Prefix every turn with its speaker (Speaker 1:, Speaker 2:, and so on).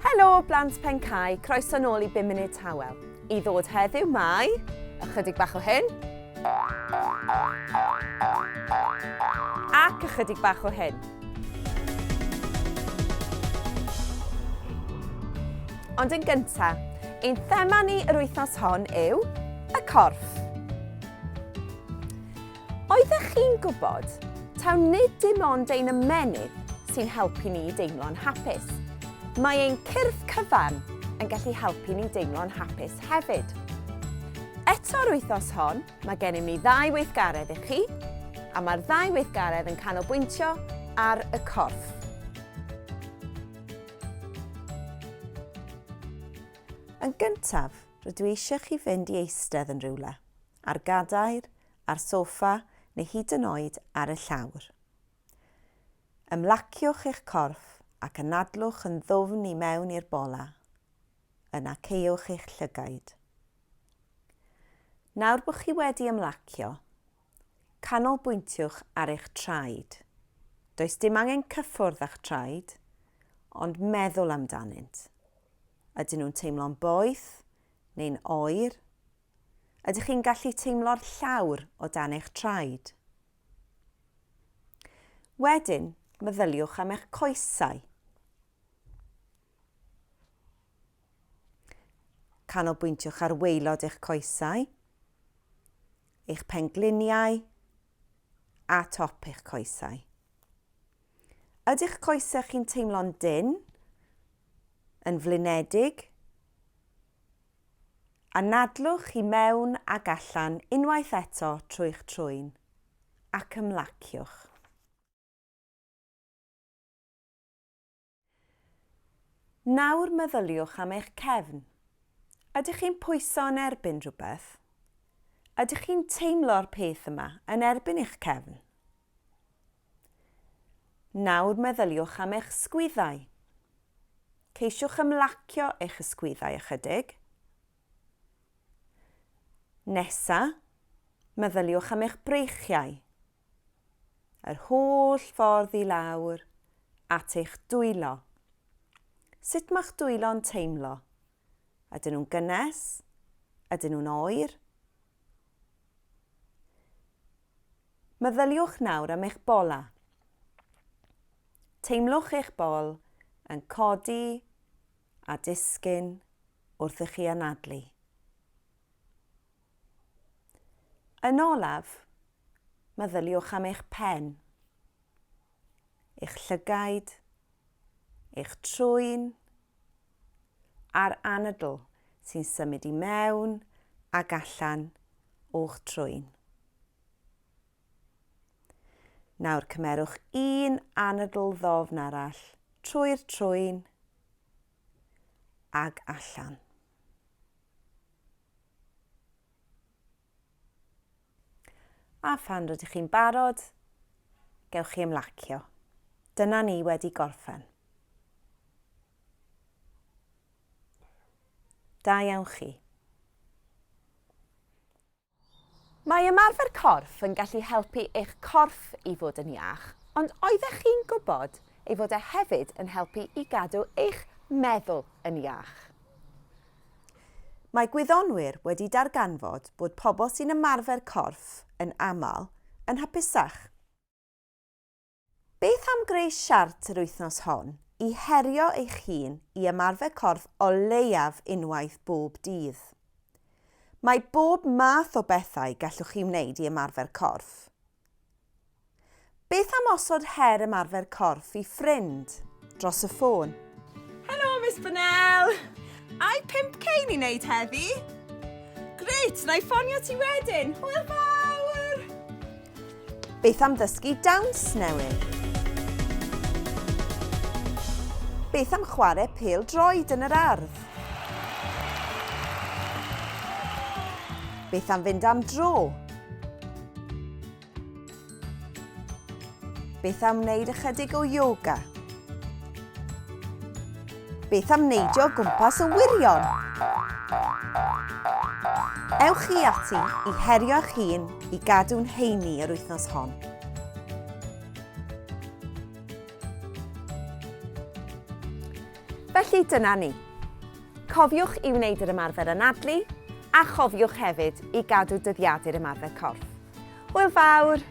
Speaker 1: Helo, blant Pencae, croeso nôl i Pum Munud Tawel. I ddod heddiw mae, ychydig bach o hyn, ac ychydig bach o hyn. Ond yn gyntaf, ein thema ni yr wythnos hon yw y corff. Oeddech chi'n gwybod taw nid dim ond ein ymenydd sy'n helpu ni deimlo'n hapus. Mae ein cyrff cyfan yn gallu helpu ni deimlo'n hapus hefyd. Eto'r wythnos hon, mae gennym ni 2 weithgaredd i chi, a mae'r 2 weithgaredd yn canolbwyntio ar y corff. Yn gyntaf, rydw i eisiau chi fynd i eistedd yn rhywle, ar gadair, ar soffa neu hyd yn oed ar y llawr. Ymlaciwch eich corff ac anadlwch yn ddwfn i mewn i'r bola. Yna ceiwch eich llygaid. Nawr bod chi wedi ymlacio, canolbwyntiwch ar eich traed. Does dim angen cyffwrdd â'ch traed, ond meddwl amdanynt. Ydyn nhw'n teimlo'n boeth neu'n oer? Ydych chi'n gallu teimlo'r llawr o dan eich traed? Wedyn, meddyliwch am eich coesau. Canolbwyntiwch ar waelod eich coesau, eich pengliniau a top eich coesau. Ydych coesau chi'n teimlo'n dyn, yn flinedig? Anadlwch i mewn ac allan unwaith eto trwy'ch trwyn ac ymlaciwch. Nawr meddyliwch am eich cefn. Ydych chi'n pwyso yn erbyn rhywbeth? Ydych chi'n teimlo'r peth yma yn erbyn eich cefn? Nawr meddyliwch am eich sgwyddau. Ceisiwch ymlacio eich ysgwyddau ychydig. Nesaf, meddyliwch am eich breichiau. Yr holl ffordd i lawr at eich dwylo. Sut mae'ch dwylo'n teimlo? Ydyn nhw'n gynnes? Ydyn nhw'n oer? Meddyliwch nawr am eich bola. Teimlwch eich bol yn codi a disgyn wrth i chi anadlu. Yn olaf, meddyliwch am eich pen, eich llygaid, eich trwyn a'r anadl sy'n symud i mewn ac allan o'ch trwyn. Nawr cymerwch un anadl ddofn arall trwy'r trwyn ag allan. A phan rydych chi'n barod, gewch chi ymlacio. Dyna ni wedi gorffen. Da iawn chi. Mae ymarfer corff yn gallu helpu eich corff i fod yn iach, ond oeddech chi'n gwybod ei fod e hefyd yn helpu i gadw eich meddwl yn iach. Mae gwyddonwyr wedi darganfod bod pobl sy'n ymarfer corff yn aml yn hapusach. Beth am greu siart yr wythnos hon i herio eich hun i ymarfer corff o leiaf unwaith bob dydd? Mae bob math o bethau gallwch chi wneud i ymarfer corff. Beth am osod her ymarfer corff i ffrind dros y ffôn?
Speaker 2: Helo, Miss Bonnell! Ai 5k ni'n neud heddi? Grêt, na i ffonio ti wedyn. Hwyl fawr!
Speaker 1: Beth am ddysgu dawns newydd? Beth am chwarae pêl-droed yn yr ardd? Beth am fynd am dro? Beth am wneud ychydig o yoga? Beth am neidio o gwmpas y wirion? Ewch chi ati i herio'ch hun i gadw'n heini yr wythnos hon. Felly dyna ni. Cofiwch i wneud yr ymarfer anadlu a chofiwch hefyd i gadw dyddiadu'r ymarfer corff. Hwyl fawr!